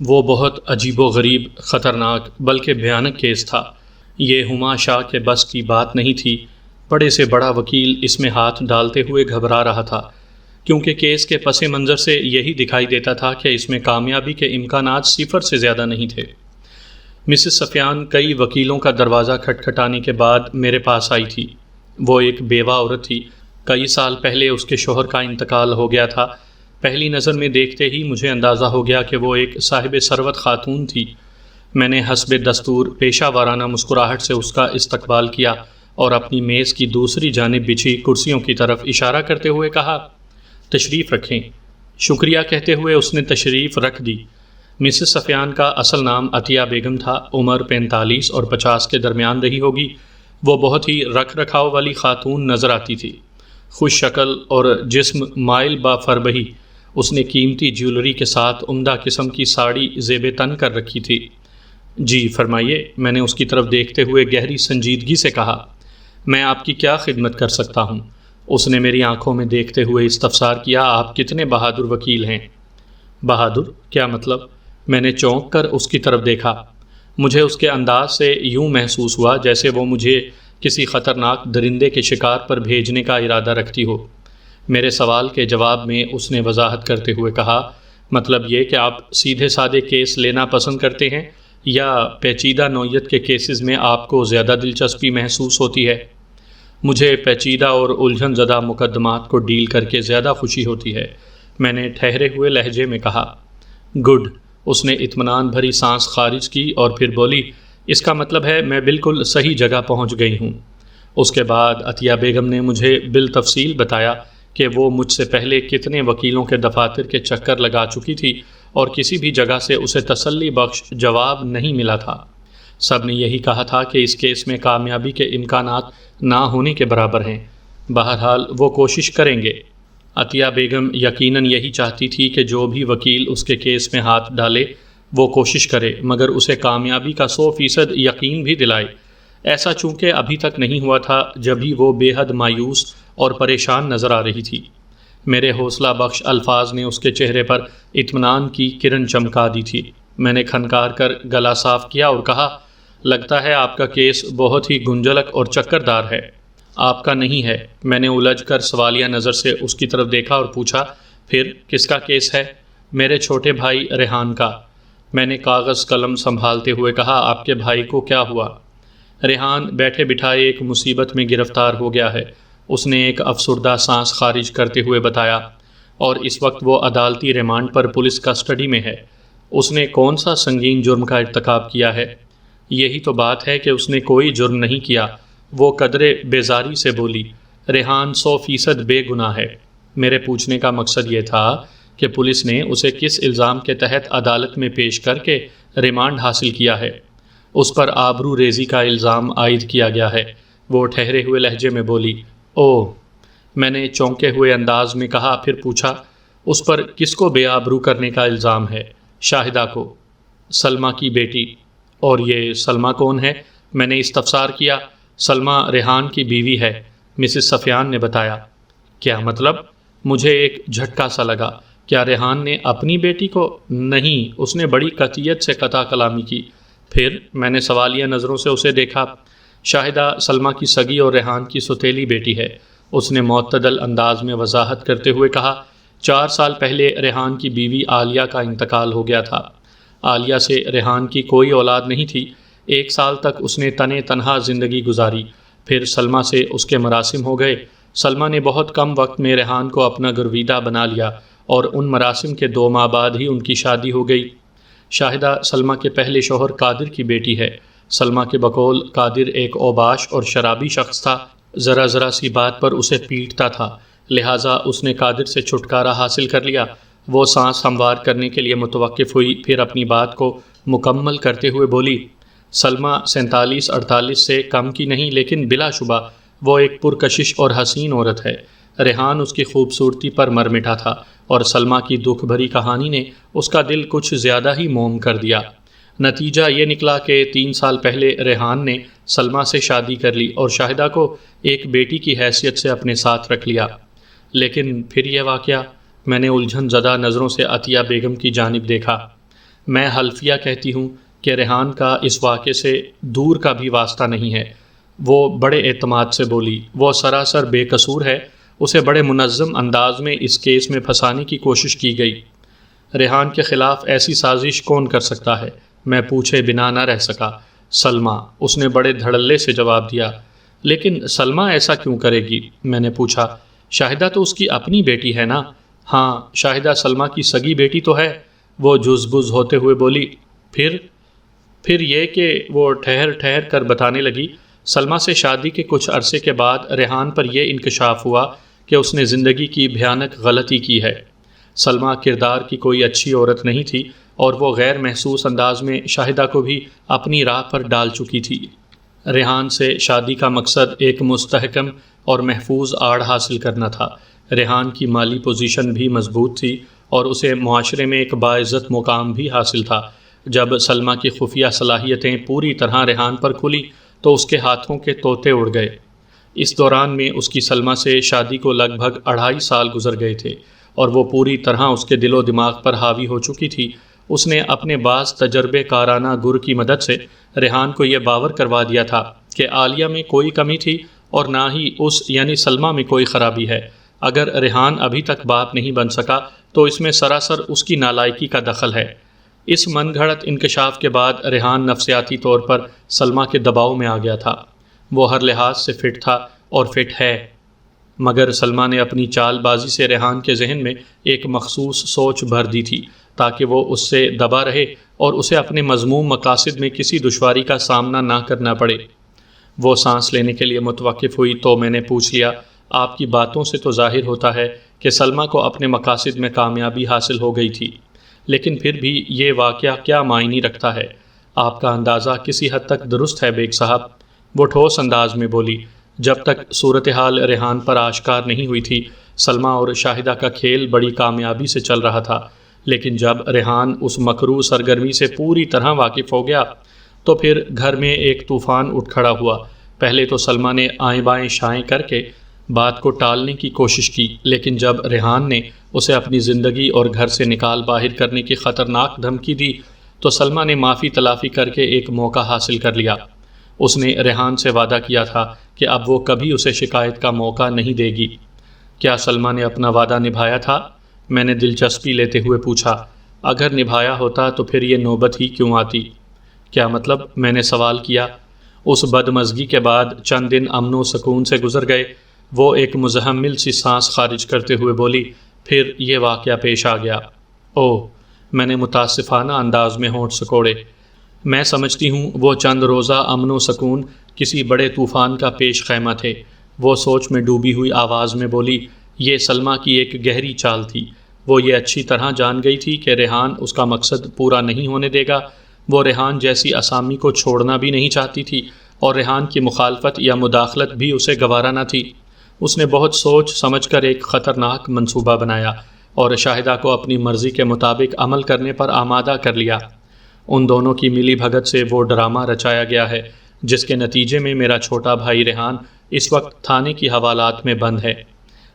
وہ بہت عجیب و غریب، خطرناک بلکہ بھیانک کیس تھا۔ یہ ہما شاہ کے بس کی بات نہیں تھی۔ بڑے سے بڑا وکیل اس میں ہاتھ ڈالتے ہوئے گھبرا رہا تھا، کیونکہ کیس کے پس منظر سے یہی دکھائی دیتا تھا کہ اس میں کامیابی کے امکانات صفر سے زیادہ نہیں تھے۔ مسز سفیان کئی وکیلوں کا دروازہ کھٹکھٹانے کے بعد میرے پاس آئی تھی۔ وہ ایک بیوہ عورت تھی۔ کئی سال پہلے اس کے شوہر کا انتقال ہو گیا تھا۔ پہلی نظر میں دیکھتے ہی مجھے اندازہ ہو گیا کہ وہ ایک صاحب ثروت خاتون تھی۔ میں نے حسب دستور پیشہ وارانہ مسکراہٹ سے اس کا استقبال کیا اور اپنی میز کی دوسری جانب بچھی کرسیوں کی طرف اشارہ کرتے ہوئے کہا، تشریف رکھیں۔ شکریہ کہتے ہوئے اس نے تشریف رکھ دی۔ مسز سفیان کا اصل نام عطیہ بیگم تھا۔ عمر 45 اور 50 کے درمیان رہی ہوگی۔ وہ بہت ہی رکھ رکھاؤ والی خاتون نظر آتی تھی۔ خوش شکل اور جسم مائل با فربہی۔ اس نے قیمتی جیولری کے ساتھ عمدہ قسم کی ساڑی زیب تن کر رکھی تھی۔ جی فرمائیے، میں نے اس کی طرف دیکھتے ہوئے گہری سنجیدگی سے کہا، میں آپ کی کیا خدمت کر سکتا ہوں؟ اس نے میری آنکھوں میں دیکھتے ہوئے استفسار کیا، آپ کتنے بہادر وکیل ہیں؟ بہادر؟ کیا مطلب؟ میں نے چونک کر اس کی طرف دیکھا۔ مجھے اس کے انداز سے یوں محسوس ہوا جیسے وہ مجھے کسی خطرناک درندے کے شکار پر بھیجنے کا ارادہ رکھتی ہو۔ میرے سوال کے جواب میں اس نے وضاحت کرتے ہوئے کہا، مطلب یہ کہ آپ سیدھے سادے کیس لینا پسند کرتے ہیں یا پیچیدہ نوعیت کے کیسز میں آپ کو زیادہ دلچسپی محسوس ہوتی ہے؟ مجھے پیچیدہ اور الجھن زدہ مقدمات کو ڈیل کر کے زیادہ خوشی ہوتی ہے، میں نے ٹھہرے ہوئے لہجے میں کہا۔ گڈ۔ اس نے اطمینان بھری سانس خارج کی اور پھر بولی، اس کا مطلب ہے میں بالکل صحیح جگہ پہنچ گئی ہوں۔ اس کے بعد عطیہ بیگم نے مجھے بالتفصیل بتایا کہ وہ مجھ سے پہلے کتنے وکیلوں کے دفاتر کے چکر لگا چکی تھی اور کسی بھی جگہ سے اسے تسلی بخش جواب نہیں ملا تھا۔ سب نے یہی کہا تھا کہ اس کیس میں کامیابی کے امکانات نہ ہونے کے برابر ہیں۔ بہرحال وہ کوشش کریں گے۔ عطیہ بیگم یقیناً یہی چاہتی تھی کہ جو بھی وکیل اس کے کیس میں ہاتھ ڈالے وہ کوشش کرے، مگر اسے کامیابی کا 100% یقین بھی دلائے۔ ایسا چونکہ ابھی تک نہیں ہوا تھا، جبھی وہ بے حد مایوس اور پریشان نظر آ رہی تھی۔ میرے حوصلہ بخش الفاظ نے اس کے چہرے پر اطمینان کی کرن چمکا دی تھی۔ میں نے کھنکار کر گلا صاف کیا اور کہا، لگتا ہے آپ کا کیس بہت ہی گنجلک اور چکردار ہے۔ آپ کا نہیں ہے۔ میں نے الجھ کر سوالیہ نظر سے اس کی طرف دیکھا اور پوچھا، پھر کس کا کیس ہے؟ میرے چھوٹے بھائی ریحان کا۔ میں نے کاغذ قلم سنبھالتے ہوئے کہا، آپ کے بھائی کو کیا ہوا؟ ریحان بیٹھے بٹھائے ایک مصیبت میں گرفتار ہو گیا ہے، اس نے ایک افسردہ سانس خارج کرتے ہوئے بتایا، اور اس وقت وہ عدالتی ریمانڈ پر پولیس کسٹڈی میں ہے۔ اس نے کون سا سنگین جرم کا ارتکاب کیا ہے؟ یہی تو بات ہے کہ اس نے کوئی جرم نہیں کیا، وہ قدرے بیزاری سے بولی۔ ریحان 100% بے گناہ ہے۔ میرے پوچھنے کا مقصد یہ تھا کہ پولیس نے اسے کس الزام کے تحت عدالت میں پیش کر کے ریمانڈ حاصل کیا ہے؟ اس پر آبرو ریزی کا الزام عائد کیا گیا ہے، وہ ٹھہرے ہوئے لہجے میں بولی۔ اوہ، میں نے چونکے ہوئے انداز میں کہا، پھر پوچھا، اس پر کس کو بے آبرو کرنے کا الزام ہے؟ شاہدہ کو، سلمیٰ کی بیٹی۔ اور یہ سلمیٰ کون ہے؟ میں نے استفسار کیا۔ سلمیٰ ریحان کی بیوی ہے، مسز سفیان نے بتایا۔ کیا مطلب؟ مجھے ایک جھٹکا سا لگا۔ کیا ریحان نے اپنی بیٹی کو؟ نہیں، اس نے بڑی قطعیت سے قطع کلامی کی۔ پھر؟ میں نے سوالیہ نظروں سے اسے دیکھا۔ شاہدہ سلمیٰ کی سگی اور ریحان کی سوتیلی بیٹی ہے، اس نے معتدل انداز میں وضاحت کرتے ہوئے کہا۔ 4 سال پہلے ریحان کی بیوی عالیہ کا انتقال ہو گیا تھا۔ عالیہ سے ریحان کی کوئی اولاد نہیں تھی۔ 1 سال تک اس نے تنہا زندگی گزاری، پھر سلمیٰ سے اس کے مراسم ہو گئے۔ سلمیٰ نے بہت کم وقت میں ریحان کو اپنا گرویدہ بنا لیا اور ان مراسم کے 2 ماہ بعد ہی ان کی شادی ہو گئی۔ شاہدہ سلمیٰ کے پہلے شوہر قادر کی بیٹی ہے۔ سلمیٰ کے بقول قادر ایک اوباش اور شرابی شخص تھا، ذرا سی بات پر اسے پیٹتا تھا، لہٰذا اس نے قادر سے چھٹکارا حاصل کر لیا۔ وہ سانس ہموار کرنے کے لیے متوقف ہوئی، پھر اپنی بات کو مکمل کرتے ہوئے بولی، سلمیٰ 47-48 سے کم کی نہیں، لیکن بلا شبہ وہ ایک پرکشش اور حسین عورت ہے۔ ریحان اس کی خوبصورتی پر مر مٹا تھا اور سلمیٰ کی دکھ بھری کہانی نے اس کا دل کچھ زیادہ ہی موم کر دیا۔ نتیجہ یہ نکلا کہ 3 سال پہلے ریحان نے سلمیٰ سے شادی کر لی اور شاہدہ کو ایک بیٹی کی حیثیت سے اپنے ساتھ رکھ لیا۔ لیکن پھر یہ واقعہ؟ میں نے الجھن زدہ نظروں سے عطیہ بیگم کی جانب دیکھا۔ میں حلفیہ کہتی ہوں کہ ریحان کا اس واقعے سے دور کا بھی واسطہ نہیں ہے۔ وہ بڑے اعتماد سے بولی، وہ سراسر بے قصور ہے، اسے بڑے منظم انداز میں اس کیس میں پھنسانے کی کوشش کی گئی۔ ریحان کے خلاف ایسی سازش کون کر سکتا ہے؟ میں پوچھے بنا نہ رہ سکا۔ سلمیٰ، اس نے بڑے دھڑلے سے جواب دیا۔ لیکن سلمیٰ ایسا کیوں کرے گی؟ میں نے پوچھا۔ شاہدہ تو اس کی اپنی بیٹی ہے نا؟ ہاں، شاہدہ سلمیٰ کی سگی بیٹی تو ہے، وہ جز بز ہوتے ہوئے بولی۔ پھر یہ کہ وہ ٹھہر کر بتانے لگی، سلمیٰ سے شادی کے کچھ عرصے کے بعد ریحان پر یہ انکشاف ہوا کہ اس نے زندگی کی بھیانک غلطی کی ہے۔ سلمیٰ کردار کی کوئی اچھی عورت نہیں تھی اور وہ غیر محسوس انداز میں شاہدہ کو بھی اپنی راہ پر ڈال چکی تھی۔ ریحان سے شادی کا مقصد ایک مستحکم اور محفوظ آڑ حاصل کرنا تھا۔ ریحان کی مالی پوزیشن بھی مضبوط تھی اور اسے معاشرے میں ایک باعزت مقام بھی حاصل تھا۔ جب سلمیٰ کی خفیہ صلاحیتیں پوری طرح ریحان پر کھلی تو اس کے ہاتھوں کے طوطے اڑ گئے۔ اس دوران میں اس کی سلمیٰ سے شادی کو لگ بھگ 2.5 سال گزر گئے تھے اور وہ پوری طرح اس کے دل و دماغ پر حاوی ہو چکی تھی۔ اس نے اپنے بعض تجربے کارانہ گر کی مدد سے ریحان کو یہ باور کروا دیا تھا کہ عالیہ میں کوئی کمی تھی اور نہ ہی اس یعنی سلمیٰ میں کوئی خرابی ہے۔ اگر ریحان ابھی تک باپ نہیں بن سکا تو اس میں سراسر اس کی نالائکی کا دخل ہے۔ اس من گھڑت انکشاف کے بعد ریحان نفسیاتی طور پر سلمیٰ کے دباؤ میں آ گیا تھا۔ وہ ہر لحاظ سے فٹ تھا اور فٹ ہے، مگر سلمیٰ نے اپنی چال بازی سے ریحان کے ذہن میں ایک مخصوص سوچ بھر دی تھی تاکہ وہ اس سے دبا رہے اور اسے اپنے مذموم مقاصد میں کسی دشواری کا سامنا نہ کرنا پڑے۔ وہ سانس لینے کے لیے متوقف ہوئی تو میں نے پوچھ لیا، آپ کی باتوں سے تو ظاہر ہوتا ہے کہ سلمیٰ کو اپنے مقاصد میں کامیابی حاصل ہو گئی تھی، لیکن پھر بھی یہ واقعہ کیا معنی رکھتا ہے؟ آپ کا اندازہ کسی حد تک درست ہے بیگ صاحب، وہ ٹھوس انداز میں بولی۔ جب تک صورتحال ریحان پر آشکار نہیں ہوئی تھی، سلمیٰ اور شاہدہ کا کھیل بڑی کامیابی سے چل رہا تھا، لیکن جب ریحان اس مکروہ سرگرمی سے پوری طرح واقف ہو گیا تو پھر گھر میں ایک طوفان اٹھ کھڑا ہوا۔ پہلے تو سلمیٰ نے آئیں بائیں شائیں کر کے بات کو ٹالنے کی کوشش کی، لیکن جب ریحان نے اسے اپنی زندگی اور گھر سے نکال باہر کرنے کی خطرناک دھمکی دی تو سلمیٰ نے معافی تلافی کر کے ایک موقع حاصل کر لیا۔ اس نے ریحان سے وعدہ کیا تھا کہ اب وہ کبھی اسے شکایت کا موقع نہیں دے گی۔ کیا سلمیٰ نے اپنا وعدہ نبھایا تھا؟ میں نے دلچسپی لیتے ہوئے پوچھا۔ اگر نبھایا ہوتا تو پھر یہ نوبت ہی کیوں آتی؟ کیا مطلب؟ میں نے سوال کیا۔ اس بدمزگی کے بعد چند دن امن و سکون سے گزر گئے۔ وہ ایک مزمل سی سانس خارج کرتے ہوئے بولی، پھر یہ واقعہ پیش آ گیا۔ اوہ، میں نے متاسفانہ انداز میں ہونٹ سکوڑے۔ میں سمجھتی ہوں وہ چند روزہ امن و سکون کسی بڑے طوفان کا پیش خیمہ تھے۔ وہ سوچ میں ڈوبی ہوئی آواز میں بولی، یہ سلمیٰ کی ایک گہری چال تھی۔ وہ یہ اچھی طرح جان گئی تھی کہ ریحان اس کا مقصد پورا نہیں ہونے دے گا۔ وہ ریحان جیسی اسامی کو چھوڑنا بھی نہیں چاہتی تھی اور ریحان کی مخالفت یا مداخلت بھی اسے گوارا نہ تھی۔ اس نے بہت سوچ سمجھ کر ایک خطرناک منصوبہ بنایا اور شاہدہ کو اپنی مرضی کے مطابق عمل کرنے پر آمادہ کر لیا۔ ان دونوں کی ملی بھگت سے وہ ڈرامہ رچایا گیا ہے جس کے نتیجے میں میرا چھوٹا بھائی ریحان اس وقت تھانے کی حوالات میں بند ہے۔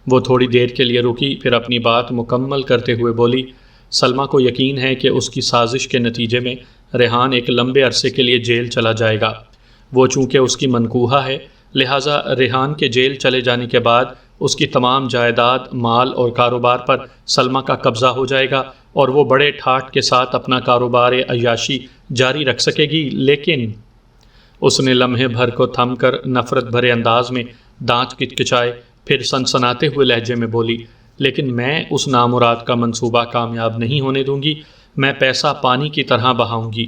وہ تھوڑی دیر کے لیے رکی، پھر اپنی بات مکمل کرتے ہوئے بولی، سلمیٰ کو یقین ہے کہ اس کی سازش کے نتیجے میں ریحان ایک لمبے عرصے کے لیے جیل چلا جائے گا۔ وہ چونکہ اس کی منکوحہ ہے، لہٰذا ریحان کے جیل چلے جانے کے بعد اس کی تمام جائیداد، مال اور کاروبار پر سلمیٰ کا قبضہ ہو جائے گا اور وہ بڑے ٹھاٹھ کے ساتھ اپنا کاروبار عیاشی جاری رکھ سکے گی۔ لیکن اس نے لمحے بھر کو تھم کر نفرت بھرے انداز میں دانت کچکچائے، پھر سنسناتے ہوئے لہجے میں بولی، لیکن میں اس نامراد کا منصوبہ کامیاب نہیں ہونے دوں گی۔ میں پیسہ پانی کی طرح بہاؤں گی۔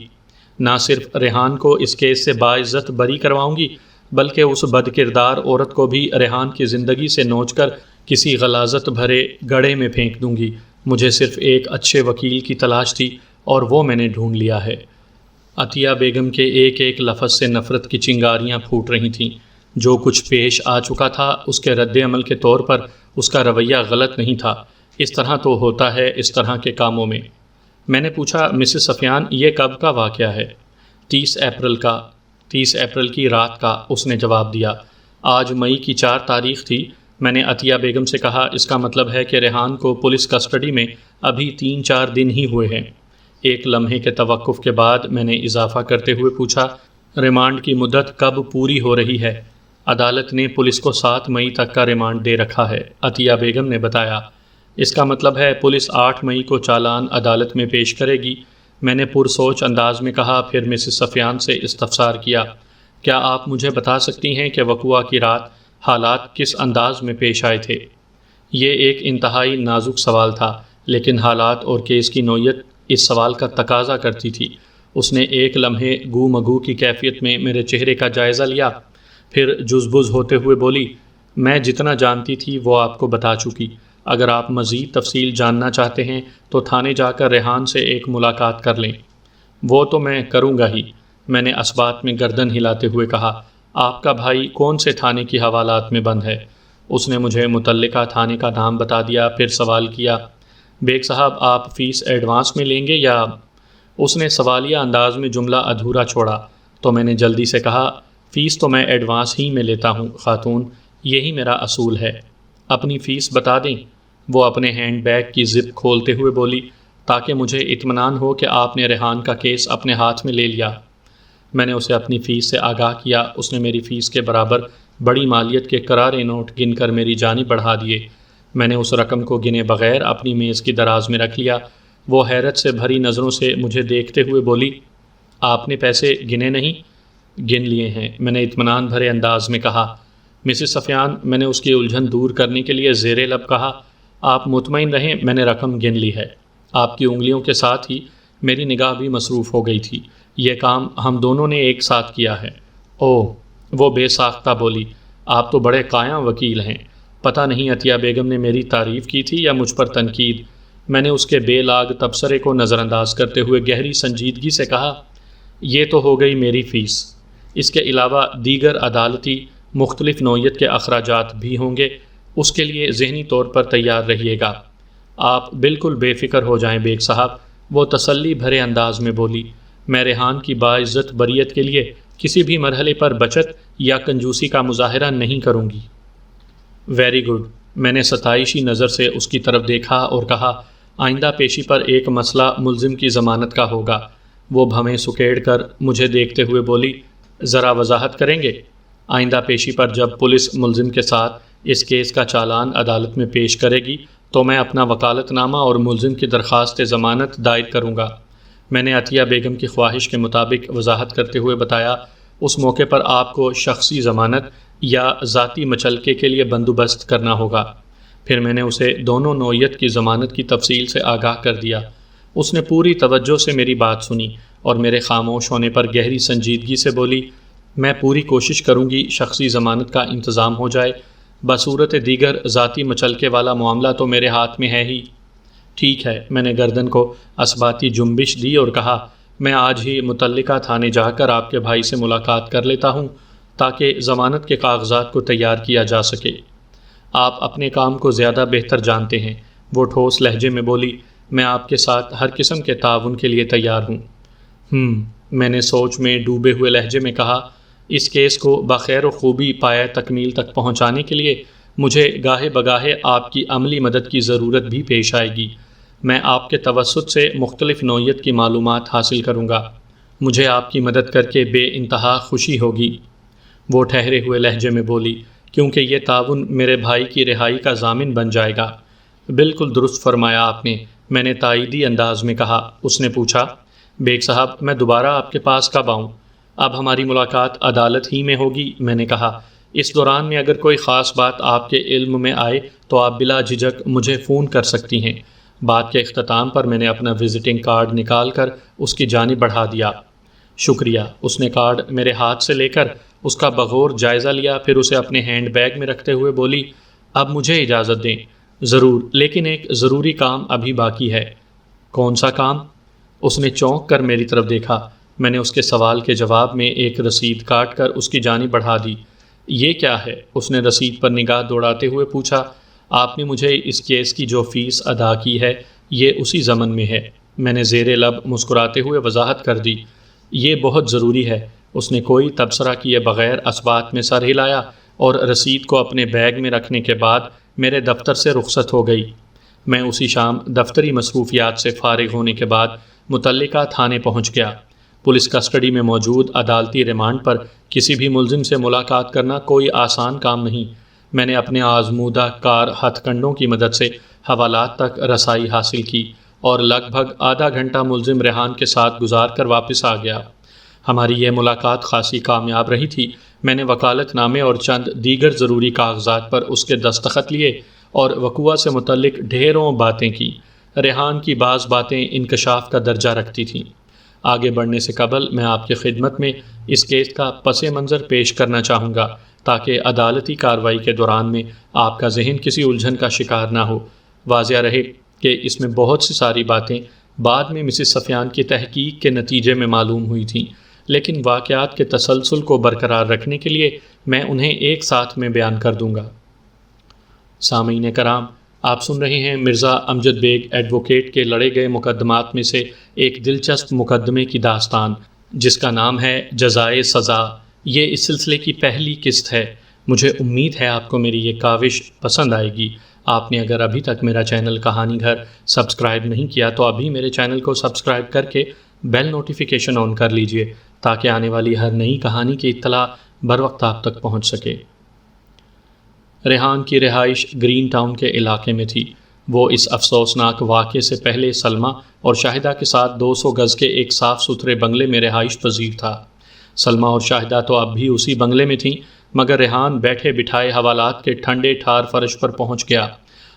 نہ صرف ریحان کو اس کیس سے باعزت بری کرواؤں گی، بلکہ اس بد کردار عورت کو بھی ریحان کی زندگی سے نوچ کر کسی غلاظت بھرے گڑھے میں پھینک دوں گی۔ مجھے صرف ایک اچھے وکیل کی تلاش تھی اور وہ میں نے ڈھونڈ لیا ہے۔ عطیہ بیگم کے ایک ایک لفظ سے نفرت کی چنگاریاں پھوٹ رہی تھیں۔ جو کچھ پیش آ چکا تھا اس کے رد عمل کے طور پر اس کا رویہ غلط نہیں تھا۔ اس طرح تو ہوتا ہے اس طرح کے کاموں میں۔ میں نے پوچھا، مسز سفیان، یہ کب کا واقعہ ہے؟ 30 اپریل کی رات کا، اس نے جواب دیا۔ آج مئی کی 4 تاریخ تھی۔ میں نے عطیہ بیگم سے کہا، اس کا مطلب ہے کہ ریحان کو پولیس کسٹڈی میں ابھی 3-4 دن ہی ہوئے ہیں۔ ایک لمحے کے توقف کے بعد میں نے اضافہ کرتے ہوئے پوچھا، ریمانڈ کی مدت کب پوری ہو رہی ہے؟ عدالت نے پولیس کو 7 مئی تک کا ریمانڈ دے رکھا ہے، عطیہ بیگم نے بتایا۔ اس کا مطلب ہے پولیس 8 مئی کو چالان عدالت میں پیش کرے گی؟ میں نے پرسوچ انداز میں کہا، پھر مسز سفیان سے استفسار کیا، کیا آپ مجھے بتا سکتی ہیں کہ وقوع کی رات حالات کس انداز میں پیش آئے تھے؟ یہ ایک انتہائی نازک سوال تھا، لیکن حالات اور کیس کی نوعیت اس سوال کا تقاضا کرتی تھی۔ اس نے ایک لمحے گو مگو کی کیفیت میں میرے چہرے کا جائزہ لیا، پھر جزبز ہوتے ہوئے بولی، میں جتنا جانتی تھی وہ آپ کو بتا چکی۔ اگر آپ مزید تفصیل جاننا چاہتے ہیں تو تھانے جا کر ریحان سے ایک ملاقات کر لیں۔ وہ تو میں کروں گا ہی، میں نے اسبات میں گردن ہلاتے ہوئے کہا۔ آپ کا بھائی کون سے تھانے کی حوالات میں بند ہے؟ اس نے مجھے متعلقہ تھانے کا نام بتا دیا، پھر سوال کیا، بیگ صاحب آپ فیس ایڈوانس میں لیں گے یا؟ اس نے سوالیہ انداز میں جملہ ادھورا چھوڑا تو میں نے جلدی سے کہا، فیس تو میں ایڈوانس ہی میں لیتا ہوں خاتون، یہی میرا اصول ہے۔ اپنی فیس بتا دیں؟ وہ اپنے ہینڈ بیگ کی زپ کھولتے ہوئے بولی، تاکہ مجھے اطمینان ہو کہ آپ نے ریحان کا کیس اپنے ہاتھ میں لے لیا۔ میں نے اسے اپنی فیس سے آگاہ کیا۔ اس نے میری فیس کے برابر بڑی مالیت کے کرارے نوٹ گن کر میری جانب بڑھا دیے۔ میں نے اس رقم کو گنے بغیر اپنی میز کی دراز میں رکھ لیا۔ وہ حیرت سے بھری نظروں سے مجھے دیکھتے ہوئے بولی، آپ نے پیسے گنے نہیں؟ گن لیے ہیں، میں نے اطمینان بھرے انداز میں کہا۔ مسز سفیان، میں نے اس کی الجھن دور کرنے کے لیے زیر لب کہا، آپ مطمئن رہیں، میں نے رقم گن لی ہے۔ آپ کی انگلیوں کے ساتھ ہی میری نگاہ بھی مصروف ہو گئی تھی۔ یہ کام ہم دونوں نے ایک ساتھ کیا ہے۔ اوہ، وہ بے ساختہ بولی، آپ تو بڑے قائم وکیل ہیں۔ پتہ نہیں عطیہ بیگم نے میری تعریف کی تھی یا مجھ پر تنقید۔ میں نے اس کے بے لاگ تبصرے کو نظر انداز کرتے ہوئے گہری سنجیدگی سے کہا، یہ تو ہو گئی میری فیس، اس کے علاوہ دیگر عدالتی مختلف نوعیت کے اخراجات بھی ہوں گے، اس کے لیے ذہنی طور پر تیار رہیے گا۔ آپ بالکل بے فکر ہو جائیں بیگ صاحب، وہ تسلی بھرے انداز میں بولی، میں ریحان کی باعزت بریت کے لیے کسی بھی مرحلے پر بچت یا کنجوسی کا مظاہرہ نہیں کروں گی۔ ویری گڈ، میں نے ستائشی نظر سے اس کی طرف دیکھا اور کہا، آئندہ پیشی پر ایک مسئلہ ملزم کی ضمانت کا ہوگا۔ وہ بھویں سکیڑ کر مجھے دیکھتے ہوئے بولی، ذرا وضاحت کریں گے؟ آئندہ پیشی پر جب پولیس ملزم کے ساتھ اس کیس کا چالان عدالت میں پیش کرے گی تو میں اپنا وکالت نامہ اور ملزم کی درخواست ضمانت دائر کروں گا۔ میں نے عطیہ بیگم کی خواہش کے مطابق وضاحت کرتے ہوئے بتایا، اس موقع پر آپ کو شخصی ضمانت یا ذاتی مچلکے کے لیے بندوبست کرنا ہوگا۔ پھر میں نے اسے دونوں نوعیت کی ضمانت کی تفصیل سے آگاہ کر دیا۔ اس نے پوری توجہ سے میری بات سنی اور میرے خاموش ہونے پر گہری سنجیدگی سے بولی، میں پوری کوشش کروں گی شخصی ضمانت کا انتظام ہو جائے، بصورت دیگر ذاتی مچلکے والا معاملہ تو میرے ہاتھ میں ہے ہی۔ ٹھیک ہے، میں نے گردن کو اسباتی جنبش دی اور کہا، میں آج ہی متعلقہ تھانے جا کر آپ کے بھائی سے ملاقات کر لیتا ہوں تاکہ ضمانت کے کاغذات کو تیار کیا جا سکے۔ آپ اپنے کام کو زیادہ بہتر جانتے ہیں، وہ ٹھوس لہجے میں بولی، میں آپ کے ساتھ ہر قسم کے تعاون کے لیے تیار ہوں۔ میں نے سوچ میں ڈوبے ہوئے لہجے میں کہا، اس کیس کو بخیر و خوبی پایہ تکمیل تک پہنچانے کے لیے مجھے گاہے بگاہے آپ کی عملی مدد کی ضرورت بھی پیش آئے گی۔ میں آپ کے توسط سے مختلف نوعیت کی معلومات حاصل کروں گا، مجھے آپ کی مدد کر کے بے انتہا خوشی ہوگی۔ وہ ٹھہرے ہوئے لہجے میں بولی، کیونکہ یہ تعاون میرے بھائی کی رہائی کا ضامن بن جائے گا۔ بالکل درست فرمایا آپ نے، میں نے تائیدی انداز میں کہا۔ اس نے پوچھا، بیگ صاحب میں دوبارہ آپ کے پاس کب آؤں؟ اب ہماری ملاقات عدالت ہی میں ہوگی، میں نے کہا۔ اس دوران میں اگر کوئی خاص بات آپ کے علم میں آئے تو آپ بلا جھجک مجھے فون کر سکتی ہیں۔ بات کے اختتام پر میں نے اپنا وزٹنگ کارڈ نکال کر اس کی جانب بڑھا دیا۔ شکریہ۔ اس نے کارڈ میرے ہاتھ سے لے کر اس کا بغور جائزہ لیا، پھر اسے اپنے ہینڈ بیگ میں رکھتے ہوئے بولی، اب مجھے اجازت دیں۔ ضرور، لیکن ایک ضروری کام ابھی باقی ہے۔ کون سا کام؟ اس نے چونک کر میری طرف دیکھا۔ میں نے اس کے سوال کے جواب میں ایک رسید کاٹ کر اس کی جانب بڑھا دی۔ یہ کیا ہے؟ اس نے رسید پر نگاہ دوڑاتے ہوئے پوچھا۔ آپ نے مجھے اس کیس کی جو فیس ادا کی ہے یہ اسی ضمن میں ہے، میں نے زیر لب مسکراتے ہوئے وضاحت کر دی۔ یہ بہت ضروری ہے۔ اس نے کوئی تبصرہ کیے بغیر اسبات میں سر ہلایا اور رسید کو اپنے بیگ میں رکھنے کے بعد میرے دفتر سے رخصت ہو گئی۔ میں اسی شام دفتری مصروفیات سے فارغ ہونے کے بعد متعلقہ تھانے پہنچ گیا۔ پولیس کسٹڈی میں موجود عدالتی ریمانڈ پر کسی بھی ملزم سے ملاقات کرنا کوئی آسان کام نہیں۔ میں نے اپنے آزمودہ کار ہتھ کنڈوں کی مدد سے حوالات تک رسائی حاصل کی اور لگ بھگ آدھا گھنٹہ ملزم ریحان کے ساتھ گزار کر واپس آ گیا۔ ہماری یہ ملاقات خاصی کامیاب رہی تھی۔ میں نے وکالت نامے اور چند دیگر ضروری کاغذات پر اس کے دستخط لیے اور وقوعہ سے متعلق ڈھیروں باتیں کی۔ ریحان کی بعض باتیں انکشاف کا درجہ رکھتی تھیں۔ آگے بڑھنے سے قبل میں آپ کی خدمت میں اس کیس کا پس منظر پیش کرنا چاہوں گا تاکہ عدالتی کارروائی کے دوران میں آپ کا ذہن کسی الجھن کا شکار نہ ہو۔ واضح رہے کہ اس میں بہت سی ساری باتیں بعد میں مسز سفیان کی تحقیق کے نتیجے میں معلوم ہوئی تھیں، لیکن واقعات کے تسلسل کو برقرار رکھنے کے لیے میں انہیں ایک ساتھ میں بیان کر دوں گا۔ سامعین کرام، آپ سن رہے ہیں مرزا امجد بیگ ایڈوکیٹ کے لڑے گئے مقدمات میں سے ایک دلچسپ مقدمے کی داستان، جس کا نام ہے جزائے سزا۔ یہ اس سلسلے کی پہلی قسط ہے۔ مجھے امید ہے آپ کو میری یہ کاوش پسند آئے گی۔ آپ نے اگر ابھی تک میرا چینل کہانی گھر سبسکرائب نہیں کیا تو ابھی میرے چینل کو سبسکرائب کر کے بیل نوٹیفیکیشن آن کر لیجئے تاکہ آنے والی ہر نئی کہانی کی اطلاع بر وقت آپ تک پہنچ سکے۔ ریحان کی رہائش گرین ٹاؤن کے علاقے میں تھی۔ وہ اس افسوسناک واقعے سے پہلے سلمہ اور شاہدہ کے ساتھ 200 گز کے ایک صاف ستھرے بنگلے میں رہائش پذیر تھا۔ سلمہ اور شاہدہ تو اب بھی اسی بنگلے میں تھیں، مگر ریحان بیٹھے بٹھائے حوالات کے ٹھنڈے ٹھار فرش پر پہنچ گیا۔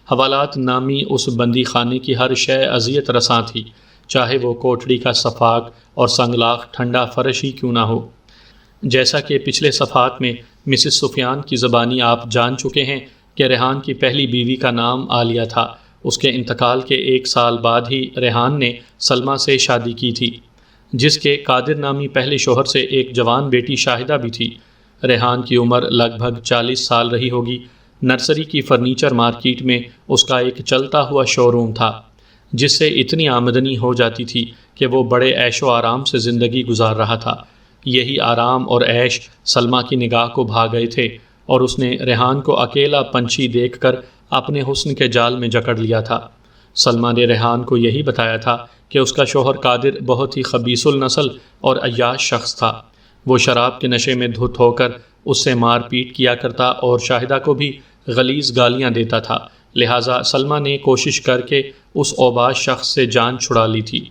حوالات نامی اس بندی خانے کی ہر شے اذیت رساں تھی، چاہے وہ کوٹڑی کا صفاق اور سنگلاخ ٹھنڈا فرش ہی کیوں نہ ہو۔ جیسا کہ پچھلے صفحات میں مسز سفیان کی زبانی آپ جان چکے ہیں کہ ریحان کی پہلی بیوی کا نام عالیہ تھا۔ اس کے انتقال کے 1 سال بعد ہی ریحان نے سلمہ سے شادی کی تھی، جس کے قادر نامی پہلے شوہر سے ایک جوان بیٹی شاہدہ بھی تھی۔ ریحان کی عمر لگ بھگ 40 سال رہی ہوگی۔ نرسری کی فرنیچر مارکیٹ میں اس کا ایک چلتا ہوا شو روم تھا، جس سے اتنی آمدنی ہو جاتی تھی کہ وہ بڑے عیش و آرام سے زندگی گزار رہا تھا۔ یہی آرام اور عیش سلمہ کی نگاہ کو بھا گئے تھے اور اس نے ریحان کو اکیلا پنچھی دیکھ کر اپنے حسن کے جال میں جکڑ لیا تھا۔ سلمہ نے ریحان کو یہی بتایا تھا کہ اس کا شوہر قادر بہت ہی خبیث النسل اور عیاش شخص تھا۔ وہ شراب کے نشے میں دھت ہو کر اس سے مار پیٹ کیا کرتا اور شاہدہ کو بھی غلیظ گالیاں دیتا تھا، لہٰذا سلمہ نے کوشش کر کے اس اوباش شخص سے جان چھڑا لی تھی۔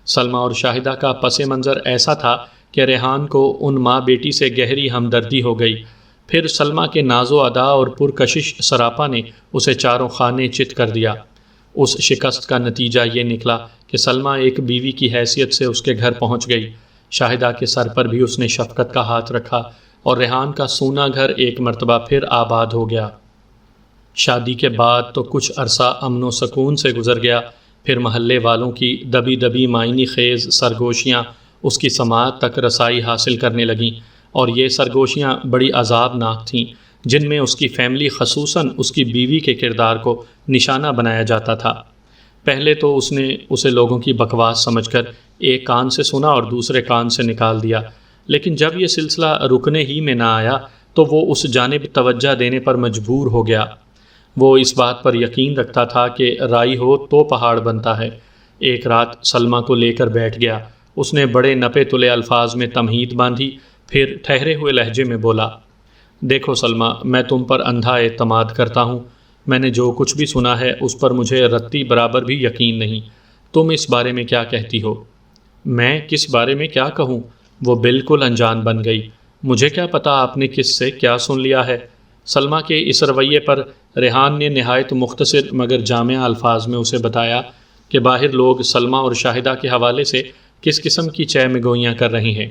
سلمہ اور شاہدہ کا پس منظر ایسا تھا کہ ریحان کو ان ماں بیٹی سے گہری ہمدردی ہو گئی۔ پھر سلمہ کے ناز و ادا اور پرکشش سراپا نے اسے چاروں خانے چت کر دیا۔ اس شکست کا نتیجہ یہ نکلا کہ سلمہ ایک بیوی کی حیثیت سے اس کے گھر پہنچ گئی۔ شاہدہ کے سر پر بھی اس نے شفقت کا ہاتھ رکھا اور ریحان کا سونا گھر ایک مرتبہ پھر آباد ہو گیا۔ شادی کے بعد تو کچھ عرصہ امن و سکون سے گزر گیا، پھر محلے والوں کی دبی دبی معنی خیز سرگوشیاں اس کی سماعت تک رسائی حاصل کرنے لگیں، اور یہ سرگوشیاں بڑی عذابناک تھیں، جن میں اس کی فیملی خصوصاً اس کی بیوی کے کردار کو نشانہ بنایا جاتا تھا۔ پہلے تو اس نے اسے لوگوں کی بکواس سمجھ کر ایک کان سے سنا اور دوسرے کان سے نکال دیا، لیکن جب یہ سلسلہ رکنے ہی میں نہ آیا تو وہ اس جانب توجہ دینے پر مجبور ہو گیا۔ وہ اس بات پر یقین رکھتا تھا کہ رائی ہو تو پہاڑ بنتا ہے۔ ایک رات سلمہ کو لے کر بیٹھ گیا۔ اس نے بڑے نپے تلے الفاظ میں تمہید باندھی، پھر ٹھہرے ہوئے لہجے میں بولا، دیکھو سلمہ، میں تم پر اندھا اعتماد کرتا ہوں۔ میں نے جو کچھ بھی سنا ہے اس پر مجھے رتی برابر بھی یقین نہیں۔ تم اس بارے میں کیا کہتی ہو؟ میں کس بارے میں کیا کہوں؟ وہ بالکل انجان بن گئی۔ مجھے کیا پتا آپ نے کس سے کیا سن لیا ہے؟ سلمہ کے اس رویے پر ریحان نے نہایت مختصر مگر جامع الفاظ میں اسے بتایا کہ باہر لوگ سلمہ اور شاہدہ کے حوالے سے کس قسم کی چہ مگوئیاں کر رہی ہیں۔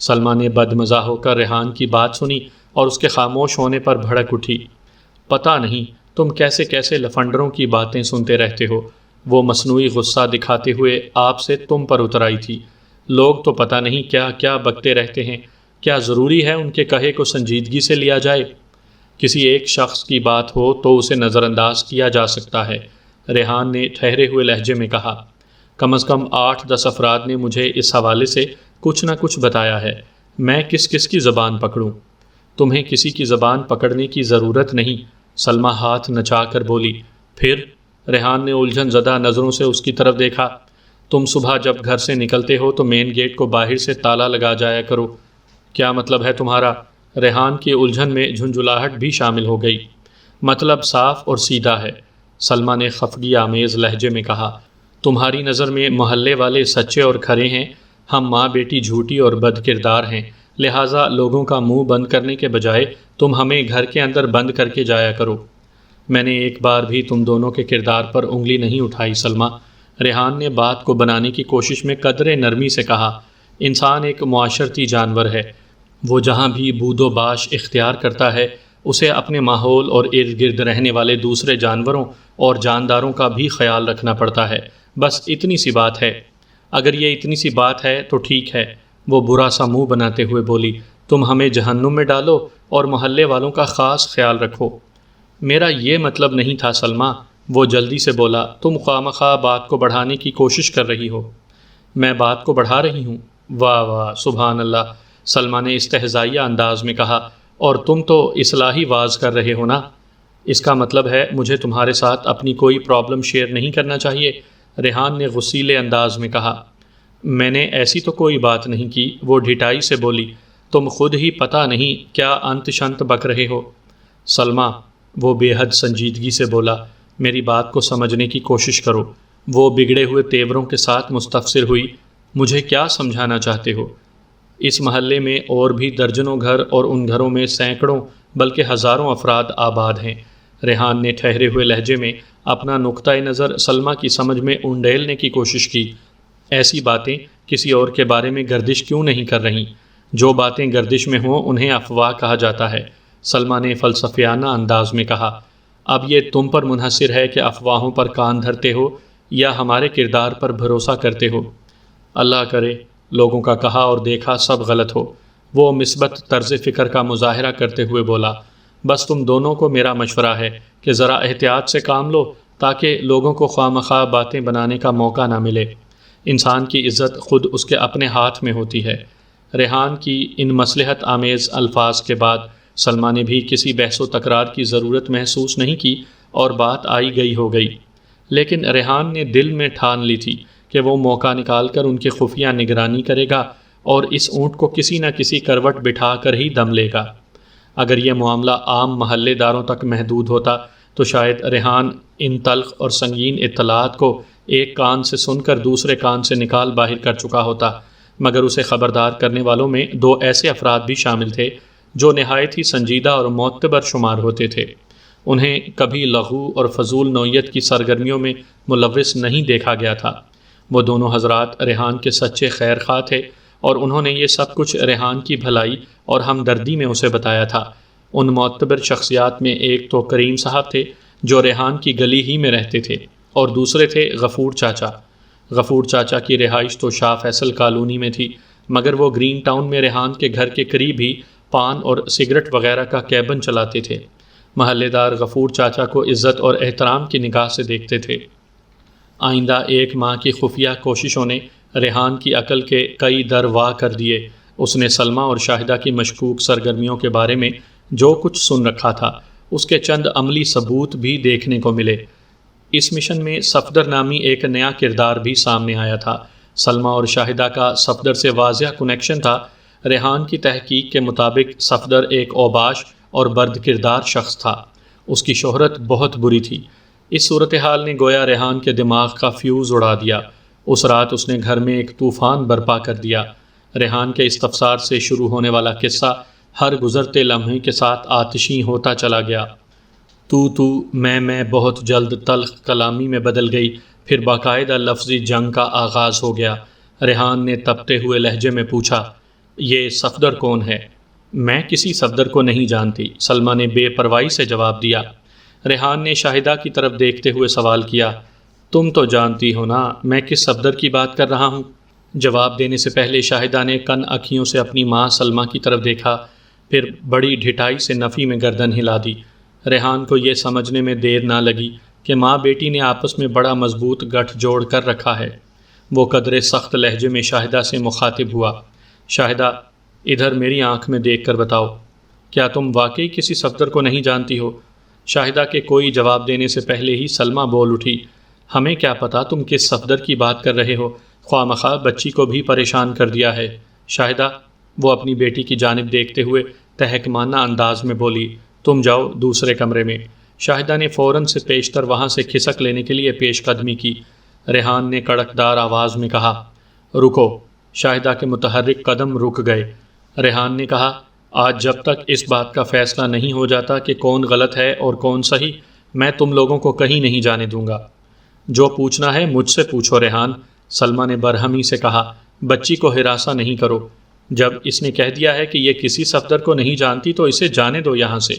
سلمہ نے بدمزہ ہو کر ریحان کی بات سنی اور اس کے خاموش ہونے پر بھڑک اٹھی۔ پتہ نہیں تم کیسے کیسے لفنڈروں کی باتیں سنتے رہتے ہو۔ وہ مصنوعی غصہ دکھاتے ہوئے آپ سے تم پر اتر آئی تھی۔ لوگ تو پتہ نہیں کیا کیا بکتے رہتے ہیں، کیا ضروری ہے ان کے کہے کو سنجیدگی سے لیا جائے؟ کسی ایک شخص کی بات ہو تو اسے نظر انداز کیا جا سکتا ہے، ریحان نے ٹھہرے ہوئے لہجے میں کہا۔ کم از کم 8-10 افراد نے مجھے اس حوالے سے کچھ نہ کچھ بتایا ہے، میں کس کس کی زبان پکڑوں؟ تمہیں کسی کی زبان پکڑنے کی ضرورت نہیں، سلمہ ہاتھ نچا کر بولی۔ پھر؟ ریحان نے الجھن زدہ نظروں سے اس کی طرف دیکھا۔ تم صبح جب گھر سے نکلتے ہو تو مین گیٹ کو باہر سے تالا لگا جایا کرو۔ کیا مطلب ہے تمہارا؟ ریحان کی الجھن میں جھنجھلاہٹ بھی شامل ہو گئی۔ مطلب صاف اور سیدھا ہے، سلمہ نے خفگی آمیز لہجے میں کہا۔ تمہاری نظر میں محلے والے سچے اور کھرے ہیں، ہم ماں بیٹی جھوٹی اور بد کردار ہیں، لہٰذا لوگوں کا منہ بند کرنے کے بجائے تم ہمیں گھر کے اندر بند کر کے جایا کرو۔ میں نے ایک بار بھی تم دونوں کے کردار پر انگلی نہیں اٹھائی سلمہ، ریحان نے بات کو بنانے کی کوشش میں قدرے نرمی سے کہا۔ انسان ایک معاشرتی جانور ہے، وہ جہاں بھی بود و باش اختیار کرتا ہے اسے اپنے ماحول اور ارد گرد رہنے والے دوسرے جانوروں اور جانداروں کا بھی خیال رکھنا پڑتا ہے، بس اتنی سی بات ہے۔ اگر یہ اتنی سی بات ہے تو ٹھیک ہے، وہ برا سا منہ بناتے ہوئے بولی۔ تم ہمیں جہنم میں ڈالو اور محلے والوں کا خاص خیال رکھو۔ میرا یہ مطلب نہیں تھا سلمہ، وہ جلدی سے بولا۔ تم خواہ بات کو بڑھانے کی کوشش کر رہی ہو۔ میں بات کو بڑھا رہی ہوں؟ واہ واہ سبحان اللہ، سلمہ نے استہزائیہ انداز میں کہا۔ اور تم تو اصلاحی واز کر رہے ہو نا؟ اس کا مطلب ہے مجھے تمہارے ساتھ اپنی کوئی پرابلم شیئر نہیں کرنا چاہیے، ریحان نے غصیلے انداز میں کہا۔ میں نے ایسی تو کوئی بات نہیں کی، وہ ڈھٹائی سے بولی۔ تم خود ہی پتہ نہیں کیا انت شنت بک رہے ہو۔ سلمہ، وہ بے حد سنجیدگی سے بولا، میری بات کو سمجھنے کی کوشش کرو۔ وہ بگڑے ہوئے تیوروں کے ساتھ مستفسر ہوئی۔ مجھے کیا سمجھانا چاہتے ہو؟ اس محلے میں اور بھی درجنوں گھر اور ان گھروں میں سینکڑوں بلکہ ہزاروں افراد آباد ہیں۔ ریحان نے ٹھہرے ہوئے لہجے میں اپنا نقطۂ نظر سلمہ کی سمجھ میں انڈیلنے کی کوشش کی۔ ایسی باتیں کسی اور کے بارے میں گردش کیوں نہیں کر رہی؟ جو باتیں گردش میں ہوں انہیں افواہ کہا جاتا ہے، سلمہ نے فلسفیانہ انداز میں کہا۔ اب یہ تم پر منحصر ہے کہ افواہوں پر کان دھرتے ہو یا ہمارے کردار پر بھروسہ کرتے ہو۔ اللہ کرے لوگوں کا کہا اور دیکھا سب غلط ہو، وہ مثبت طرز فکر کا مظاہرہ کرتے ہوئے بولا۔ بس تم دونوں کو میرا مشورہ ہے کہ ذرا احتیاط سے کام لو تاکہ لوگوں کو خواہ باتیں بنانے کا موقع نہ ملے۔ انسان کی عزت خود اس کے اپنے ہاتھ میں ہوتی ہے۔ ریحان کی ان مصلحت آمیز الفاظ کے بعد سلمہ نے بھی کسی بحث و تکرار کی ضرورت محسوس نہیں کی اور بات آئی گئی ہو گئی، لیکن ریحان نے دل میں ٹھان لی تھی کہ وہ موقع نکال کر ان کی خفیہ نگرانی کرے گا اور اس اونٹ کو کسی نہ کسی کروٹ بٹھا کر ہی دم لے گا۔ اگر یہ معاملہ عام محلے داروں تک محدود ہوتا تو شاید ریحان ان تلخ اور سنگین اطلاعات کو ایک کان سے سن کر دوسرے کان سے نکال باہر کر چکا ہوتا، مگر اسے خبردار کرنے والوں میں دو ایسے افراد بھی شامل تھے جو نہایت ہی سنجیدہ اور معتبر شمار ہوتے تھے۔ انہیں کبھی لغو اور فضول نوعیت کی سرگرمیوں میں ملوث نہیں دیکھا گیا تھا۔ وہ دونوں حضرات ریحان کے سچے خیر خواہ تھے اور انہوں نے یہ سب کچھ ریحان کی بھلائی اور ہمدردی میں اسے بتایا تھا۔ ان معتبر شخصیات میں ایک تو کریم صاحب تھے جو ریحان کی گلی ہی میں رہتے تھے، اور دوسرے تھے غفور چاچا۔ غفور چاچا کی رہائش تو شاہ فیصل کالونی میں تھی، مگر وہ گرین ٹاؤن میں ریحان کے گھر کے قریب ہی پان اور سگریٹ وغیرہ کا کیبن چلاتے تھے۔ محلے دار غفور چاچا کو عزت اور احترام کی نگاہ سے دیکھتے تھے۔ آئندہ ایک ماہ کی خفیہ کوششوں نے ریحان کی عقل کے کئی در وا کر دیے۔ اس نے سلمہ اور شاہدہ کی مشکوک سرگرمیوں کے بارے میں جو کچھ سن رکھا تھا اس کے چند عملی ثبوت بھی دیکھنے کو ملے۔ اس مشن میں صفدر نامی ایک نیا کردار بھی سامنے آیا تھا۔ سلمہ اور شاہدہ کا صفدر سے واضح کنیکشن تھا۔ ریحان کی تحقیق کے مطابق صفدر ایک اوباش اور برد کردار شخص تھا، اس کی شہرت بہت بری تھی۔ اس صورتحال نے گویا ریحان کے دماغ کا فیوز اڑا دیا۔ اس رات اس نے گھر میں ایک طوفان برپا کر دیا۔ ریحان کے استفسار سے شروع ہونے والا قصہ ہر گزرتے لمحے کے ساتھ آتشی ہوتا چلا گیا۔ تو میں بہت جلد تلخ کلامی میں بدل گئی، پھر باقاعدہ لفظی جنگ کا آغاز ہو گیا۔ ریحان نے تپتے ہوئے لہجے میں پوچھا، یہ صفدر کون ہے؟ میں کسی صفدر کو نہیں جانتی، سلمہ نے بے پرواہی سے جواب دیا۔ ریحان نے شاہدہ کی طرف دیکھتے ہوئے سوال کیا، تم تو جانتی ہو نا میں کس صفدر کی بات کر رہا ہوں؟ جواب دینے سے پہلے شاہدہ نے کن اکھیوں سے اپنی ماں سلمہ کی طرف دیکھا، پھر بڑی ڈھٹائی سے نفی میں گردن ہلا دی۔ ریحان کو یہ سمجھنے میں دیر نہ لگی کہ ماں بیٹی نے آپس میں بڑا مضبوط گٹھ جوڑ کر رکھا ہے۔ وہ قدرے سخت لہجے میں شاہدہ سے مخاطب ہوا، شاہدہ ادھر میری آنکھ میں دیکھ کر بتاؤ، کیا تم واقعی کسی صفدر کو نہیں جانتی ہو؟ شاہدہ کے کوئی جواب دینے سے پہلے ہی سلمہ بول اٹھی، ہمیں کیا پتا تم کس صفدر کی بات کر رہے ہو، خواہ مخواہ بچی کو بھی پریشان کر دیا ہے۔ شاہدہ، وہ اپنی بیٹی کی جانب دیکھتے ہوئے تحکمانہ انداز میں بولی، تم جاؤ دوسرے کمرے میں۔ شاہدہ نے فوراً سے پیشتر وہاں سے کھسک لینے کے لیے پیش قدمی کی۔ ریحان نے کڑکدار آواز میں کہا، رکو۔ شاہدہ کے متحرک قدم رک گئے۔ ریحان نے کہا، آج جب تک اس بات کا فیصلہ نہیں ہو جاتا کہ کون غلط ہے اور کون صحیح، میں تم لوگوں کو کہیں نہیں جانے دوں گا۔ جو پوچھنا ہے مجھ سے پوچھو ریحان، سلمہ نے برہمی سے کہا، بچی کو ہراساں نہیں کرو۔ جب اس نے کہہ دیا ہے کہ یہ کسی صفدر کو نہیں جانتی تو اسے جانے دو یہاں سے۔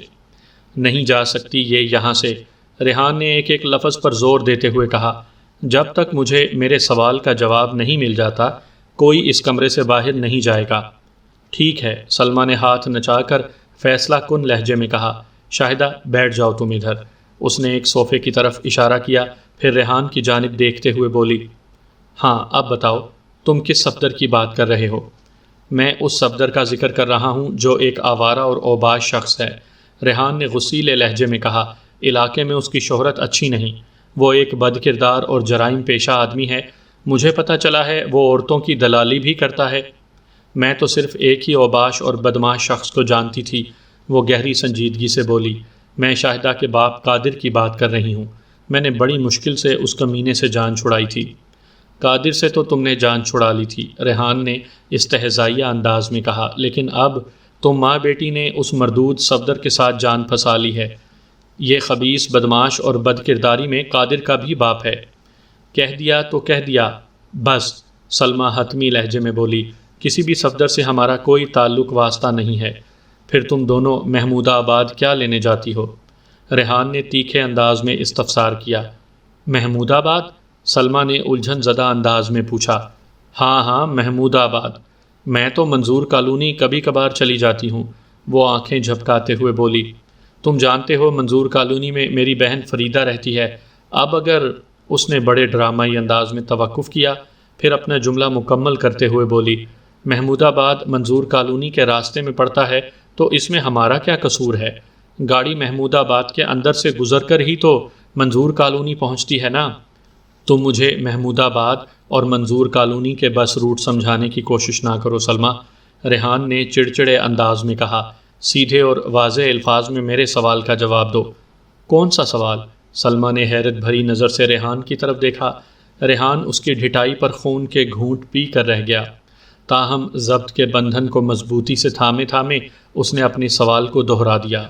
نہیں جا سکتی یہ یہاں سے، ریحان نے ایک ایک لفظ پر زور دیتے ہوئے کہا۔ جب تک مجھے میرے سوال کا جواب نہیں مل جاتا، کوئی اس کمرے سے باہر نہیں جائے گا۔ ٹھیک ہے، سلمہ نے ہاتھ نچا کر فیصلہ کن لہجے میں کہا۔ شاہدہ، بیٹھ جاؤ تم ادھر۔ اس نے ایک صوفے کی طرف اشارہ کیا، پھر ریحان کی جانب دیکھتے ہوئے بولی، ہاں اب بتاؤ تم کس صفدر کی بات کر رہے ہو؟ میں اس صفدر کا ذکر کر رہا ہوں جو ایک آوارہ اور اوباش شخص ہے، ریحان نے غصیلے لہجے میں کہا۔ علاقے میں اس کی شہرت اچھی نہیں، وہ ایک بد کردار اور جرائم پیشہ آدمی ہے۔ مجھے پتہ چلا ہے وہ عورتوں کی دلالی بھی کرتا ہے۔ میں تو صرف ایک ہی اوباش اور بدماش شخص کو جانتی تھی، وہ گہری سنجیدگی سے بولی، میں شاہدہ کے باپ قادر کی بات کر رہی ہوں۔ میں نے بڑی مشکل سے اس کمینے سے جان چھڑائی تھی۔ قادر سے تو تم نے جان چھڑا لی تھی، ریحان نے استہزائیہ انداز میں کہا، لیکن اب تم ماں بیٹی نے اس مردود صفدر کے ساتھ جان پھنسا لی ہے۔ یہ خبیث بدماش اور بد کرداری میں قادر کا بھی باپ ہے۔ کہہ دیا تو کہہ دیا، بس، سلمہ حتمی لہجے میں بولی، کسی بھی صفدر سے ہمارا کوئی تعلق واسطہ نہیں ہے۔ پھر تم دونوں محمود آباد کیا لینے جاتی ہو؟ ریحان نے تیکھے انداز میں استفسار کیا۔ محمود آباد؟ سلمہ نے الجھن زدہ انداز میں پوچھا۔ ہاں محمود آباد، میں تو منظور کالونی کبھی کبھار چلی جاتی ہوں، وہ آنکھیں جھپکاتے ہوئے بولی۔ تم جانتے ہو منظور کالونی میں میری بہن فریدہ رہتی ہے۔ اب اگر اس نے بڑے ڈرامائی انداز میں توقف کیا، پھر اپنا جملہ مکمل کرتے ہوئے بولی، محمود آباد منظور کالونی کے راستے میں پڑتا ہے تو اس میں ہمارا کیا قصور ہے؟ گاڑی محمود آباد کے اندر سے گزر کر ہی تو منظور کالونی پہنچتی ہے نا۔ تم مجھے محمود آباد اور منظور کالونی کے بس روٹ سمجھانے کی کوشش نہ کرو سلمہ، ریحان نے چڑچڑے انداز میں کہا۔ سیدھے اور واضح الفاظ میں میرے سوال کا جواب دو۔ کون سا سوال؟ سلمہ نے حیرت بھری نظر سے ریحان کی طرف دیکھا۔ ریحان اس کی ڈھٹائی پر خون کے گھونٹ پی کر رہ گیا، تاہم ضبط کے بندھن کو مضبوطی سے تھامے اس نے اپنے سوال کو دہرا دیا۔